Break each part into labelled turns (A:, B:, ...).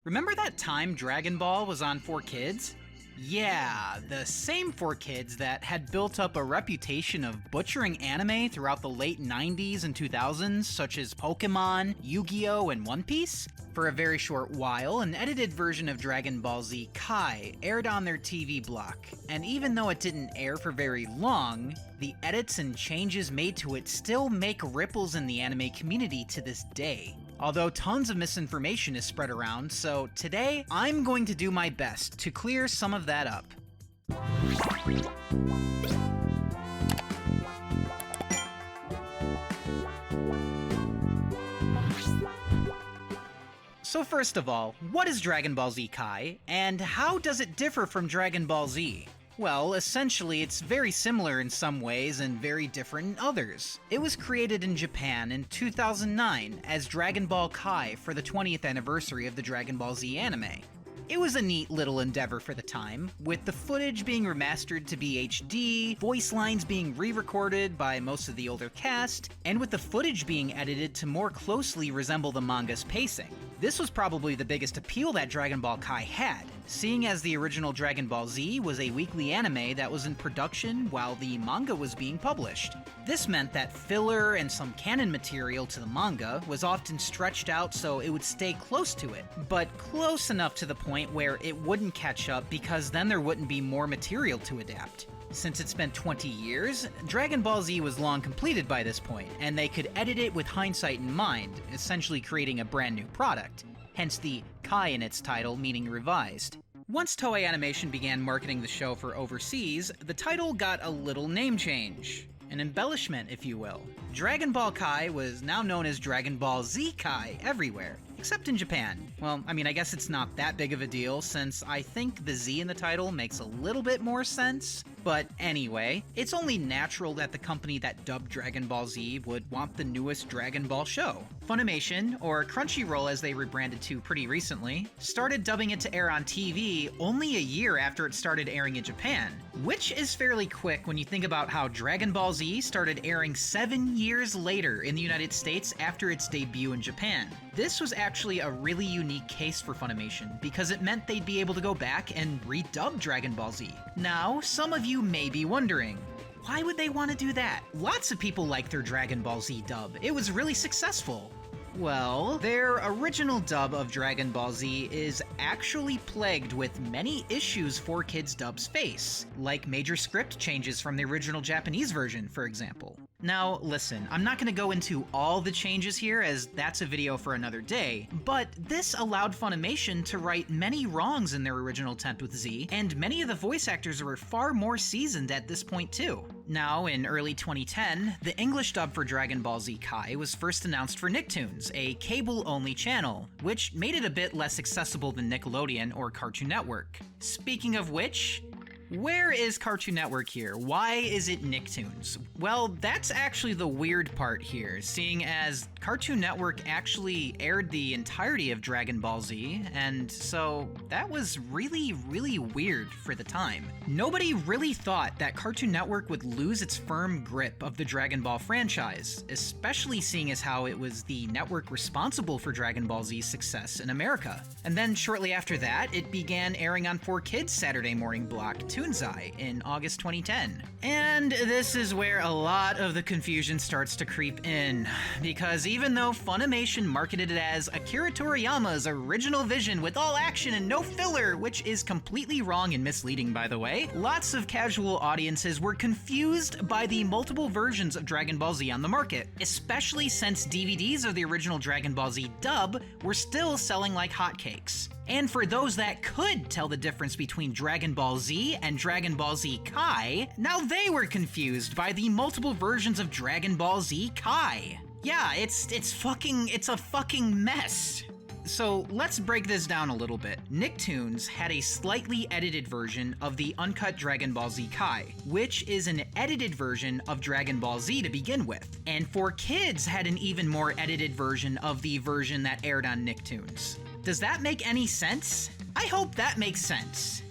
A: Remember that time Dragon Ball was on 4Kids? Yeah, the same 4Kids that had built up a reputation of butchering anime throughout the late 90s and 2000s, such as Pokemon, Yu-Gi-Oh!, and One Piece? For a very short while, an edited version of Dragon Ball Z Kai aired on their TV block, and even though it didn't air for very long, the edits and changes made to it still make ripples in the anime community to this day. Although tons of misinformation is spread around, so today I'm going to do my best to clear some of that up. So first of all, what is Dragon Ball Z Kai, and how does it differ from Dragon Ball Z? Well, essentially, it's very similar in some ways and very different in others. It was created in Japan in 2009 as Dragon Ball Kai for the 20th anniversary of the Dragon Ball Z anime. It was a neat little endeavor for the time, with the footage being remastered to be HD, voice lines being re-recorded by most of the older cast, and with the footage being edited to more closely resemble the manga's pacing. This was probably the biggest appeal that Dragon Ball Kai had, seeing as the original Dragon Ball Z was a weekly anime that was in production while the manga was being published. This meant that filler and some canon material to the manga was often stretched out so it would stay close to it, but close enough to the point where it wouldn't catch up because then there wouldn't be more material to adapt. Since it's been 20 years, Dragon Ball Z was long completed by this point, and they could edit it with hindsight in mind, essentially creating a brand new product, hence the Kai in its title, meaning revised. Once Toei Animation began marketing the show for overseas, the title got a little name change. An embellishment, if you will. Dragon Ball Kai was now known as Dragon Ball Z Kai everywhere, except in Japan. Well, I mean, I guess it's not that big of a deal since I think the Z in the title makes a little bit more sense. But anyway, it's only natural that the company that dubbed Dragon Ball Z would want the newest Dragon Ball show. Funimation, or Crunchyroll as they rebranded to pretty recently, started dubbing it to air on TV only a year after it started airing in Japan, which is fairly quick when you think about how Dragon Ball Z started airing 7 years later in the United States after its debut in Japan. This was actually a really unique case for Funimation because it meant they'd be able to go back and redub Dragon Ball Z. Now, some of you may be wondering, why would they want to do that? Lots of people like their Dragon Ball Z dub. It was really successful. Well, their original dub of Dragon Ball Z is actually plagued with many issues 4Kids dubs face, like major script changes from the original Japanese version, for example. Now, listen, I'm not going to go into all the changes here as that's a video for another day, but this allowed Funimation to right many wrongs in their original attempt with Z, and many of the voice actors were far more seasoned at this point too. Now, in early 2010, the English dub for Dragon Ball Z Kai was first announced for Nicktoons, a cable-only channel, which made it a bit less accessible than Nickelodeon or Cartoon Network. Speaking of which, where is Cartoon Network here? Why is it Nicktoons? Well, that's actually the weird part here, seeing as Cartoon Network actually aired the entirety of Dragon Ball Z, and so that was really, really weird for the time. Nobody really thought that Cartoon Network would lose its firm grip of the Dragon Ball franchise, especially seeing as how it was the network responsible for Dragon Ball Z's success in America. And then shortly after that, it began airing on 4Kids Saturday morning block Toonzai in August 2010. And this is where a lot of the confusion starts to creep in, because even though Funimation marketed it as Akira Toriyama's original vision with all action and no filler, which is completely wrong and misleading by the way, lots of casual audiences were confused by the multiple versions of Dragon Ball Z on the market, especially since DVDs of the original Dragon Ball Z dub were still selling like hotcakes. And for those that could tell the difference between Dragon Ball Z and Dragon Ball Z Kai, now they were confused by the multiple versions of Dragon Ball Z Kai. Yeah, it's a fucking mess. So let's break this down a little bit. Nicktoons had a slightly edited version of the uncut Dragon Ball Z Kai, which is an edited version of Dragon Ball Z to begin with. And 4Kids had an even more edited version of the version that aired on Nicktoons. Does that make any sense? I hope that makes sense.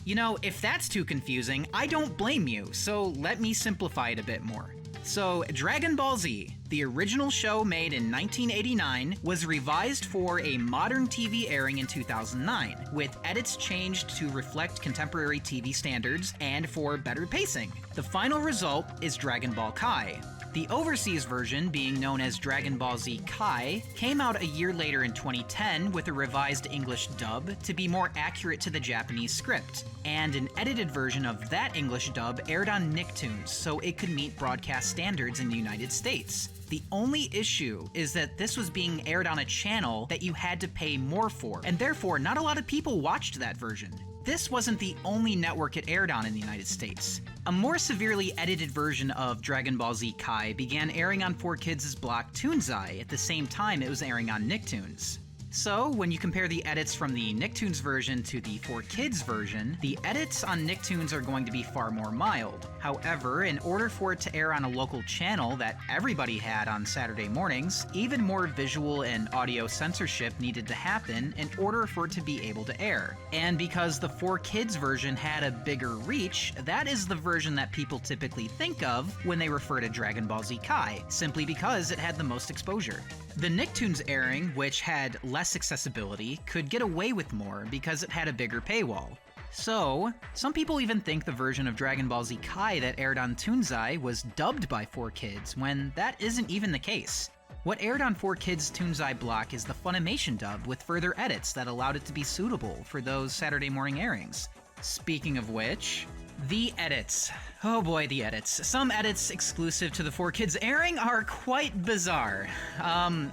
A: You know, if that's too confusing, I don't blame you, so let me simplify it a bit more. So, Dragon Ball Z, the original show made in 1989, was revised for a modern TV airing in 2009, with edits changed to reflect contemporary TV standards and for better pacing. The final result is Dragon Ball Kai. The overseas version, being known as Dragon Ball Z Kai, came out a year later in 2010 with a revised English dub to be more accurate to the Japanese script, and an edited version of that English dub aired on Nicktoons so it could meet broadcast standards in the United States. The only issue is that this was being aired on a channel that you had to pay more for, and therefore not a lot of people watched that version. This wasn't the only network it aired on in the United States. A more severely edited version of Dragon Ball Z Kai began airing on 4Kids' block Toonzai at the same time it was airing on Nicktoons. So, when you compare the edits from the Nicktoons version to the 4Kids version, the edits on Nicktoons are going to be far more mild. However, in order for it to air on a local channel that everybody had on Saturday mornings, even more visual and audio censorship needed to happen in order for it to be able to air. And because the 4Kids version had a bigger reach, that is the version that people typically think of when they refer to Dragon Ball Z Kai, simply because it had the most exposure. The Nicktoons airing, which had less accessibility, could get away with more because it had a bigger paywall. So, some people even think the version of Dragon Ball Z Kai that aired on Toonzai was dubbed by 4Kids, when that isn't even the case. What aired on 4Kids' Toonzai block is the Funimation dub with further edits that allowed it to be suitable for those Saturday morning airings. Speaking of which, the edits. Oh boy, the edits. Some edits exclusive to the 4Kids airing are quite bizarre.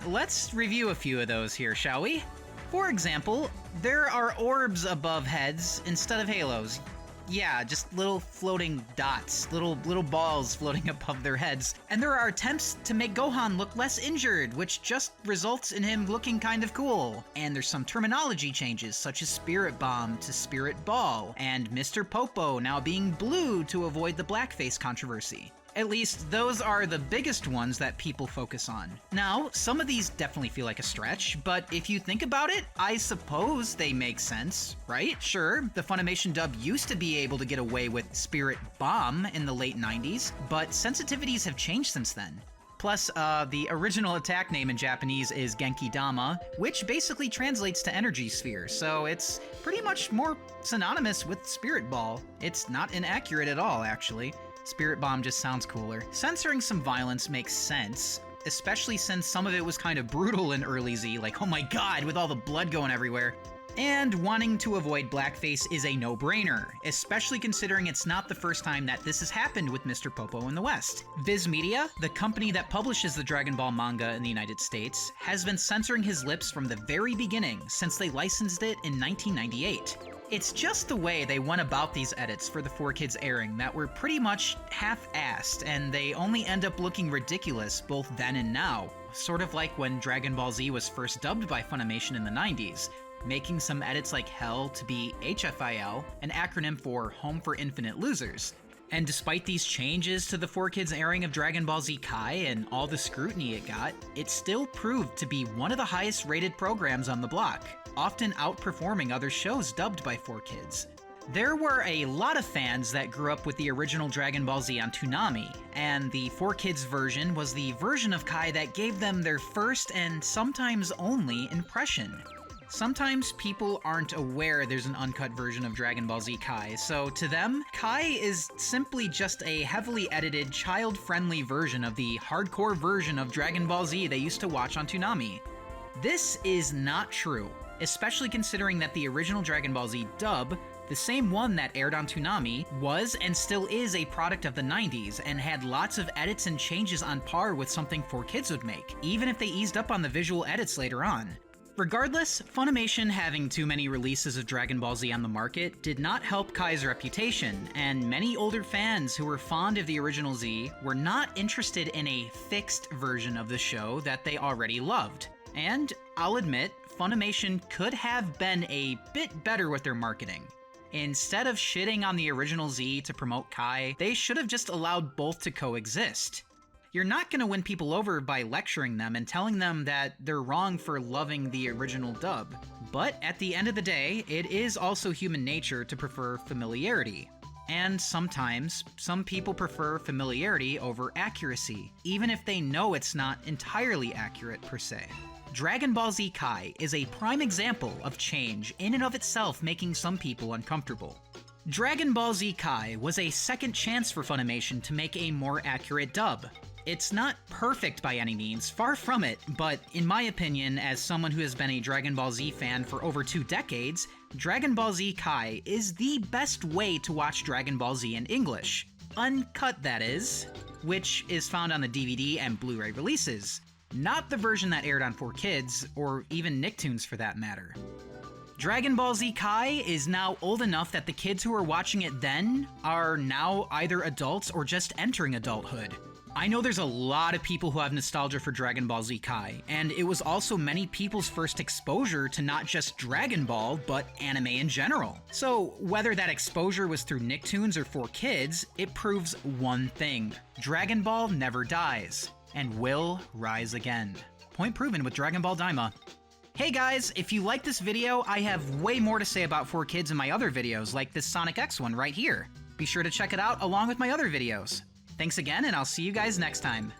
A: Let's review a few of those here, shall we? For example, there are orbs above heads instead of halos. Yeah, just little floating dots, little balls floating above their heads. And there are attempts to make Gohan look less injured, which just results in him looking kind of cool. And there's some terminology changes, such as Spirit Bomb to Spirit Ball, and Mr. Popo now being blue to avoid the blackface controversy. At least, those are the biggest ones that people focus on. Now, some of these definitely feel like a stretch, but if you think about it, I suppose they make sense, right? Sure, the Funimation dub used to be able to get away with Spirit Bomb in the late 90s, but sensitivities have changed since then. Plus, the original attack name in Japanese is Genki Dama, which basically translates to energy sphere, so it's pretty much more synonymous with Spirit Ball. It's not inaccurate at all, actually. Spirit Bomb just sounds cooler. Censoring some violence makes sense, especially since some of it was kind of brutal in early Z, like, oh my god, with all the blood going everywhere. And wanting to avoid blackface is a no-brainer, especially considering it's not the first time that this has happened with Mr. Popo in the West. Viz Media, the company that publishes the Dragon Ball manga in the United States, has been censoring his lips from the very beginning, since they licensed it in 1998. It's just the way they went about these edits for the 4Kids airing that were pretty much half-assed, and they only end up looking ridiculous both then and now, sort of like when Dragon Ball Z was first dubbed by Funimation in the 90s, making some edits like Hell to be HFIL, an acronym for Home for Infinite Losers. And despite these changes to the 4Kids airing of Dragon Ball Z Kai and all the scrutiny it got, it still proved to be one of the highest rated programs on the block, often outperforming other shows dubbed by 4Kids. There were a lot of fans that grew up with the original Dragon Ball Z on Toonami, and the 4Kids version was the version of Kai that gave them their first and sometimes only impression. Sometimes people aren't aware there's an uncut version of Dragon Ball Z Kai, so to them, Kai is simply just a heavily edited, child-friendly version of the hardcore version of Dragon Ball Z they used to watch on Toonami. This is not true, especially considering that the original Dragon Ball Z dub, the same one that aired on Toonami, was and still is a product of the 90s and had lots of edits and changes on par with something 4Kids would make, even if they eased up on the visual edits later on. Regardless, Funimation having too many releases of Dragon Ball Z on the market did not help Kai's reputation, and many older fans who were fond of the original Z were not interested in a fixed version of the show that they already loved. And, I'll admit, Funimation could have been a bit better with their marketing. Instead of shitting on the original Z to promote Kai, they should have just allowed both to coexist. You're not going to win people over by lecturing them and telling them that they're wrong for loving the original dub. But at the end of the day, it is also human nature to prefer familiarity. And sometimes, some people prefer familiarity over accuracy, even if they know it's not entirely accurate per se. Dragon Ball Z Kai is a prime example of change in and of itself making some people uncomfortable. Dragon Ball Z Kai was a second chance for Funimation to make a more accurate dub. It's not perfect by any means, far from it, but in my opinion, as someone who has been a Dragon Ball Z fan for over 2 decades, Dragon Ball Z Kai is the best way to watch Dragon Ball Z in English. Uncut, that is, which is found on the DVD and Blu-ray releases, not the version that aired on 4Kids, or even Nicktoons for that matter. Dragon Ball Z Kai is now old enough that the kids who were watching it then are now either adults or just entering adulthood. I know there's a lot of people who have nostalgia for Dragon Ball Z Kai, and it was also many people's first exposure to not just Dragon Ball, but anime in general. So whether that exposure was through Nicktoons or 4Kids, it proves one thing: Dragon Ball never dies, and will rise again. Point proven with Dragon Ball Daima. Hey guys, if you like this video, I have way more to say about 4Kids in my other videos, like this Sonic X one right here. Be sure to check it out along with my other videos. Thanks again, and I'll see you guys next time.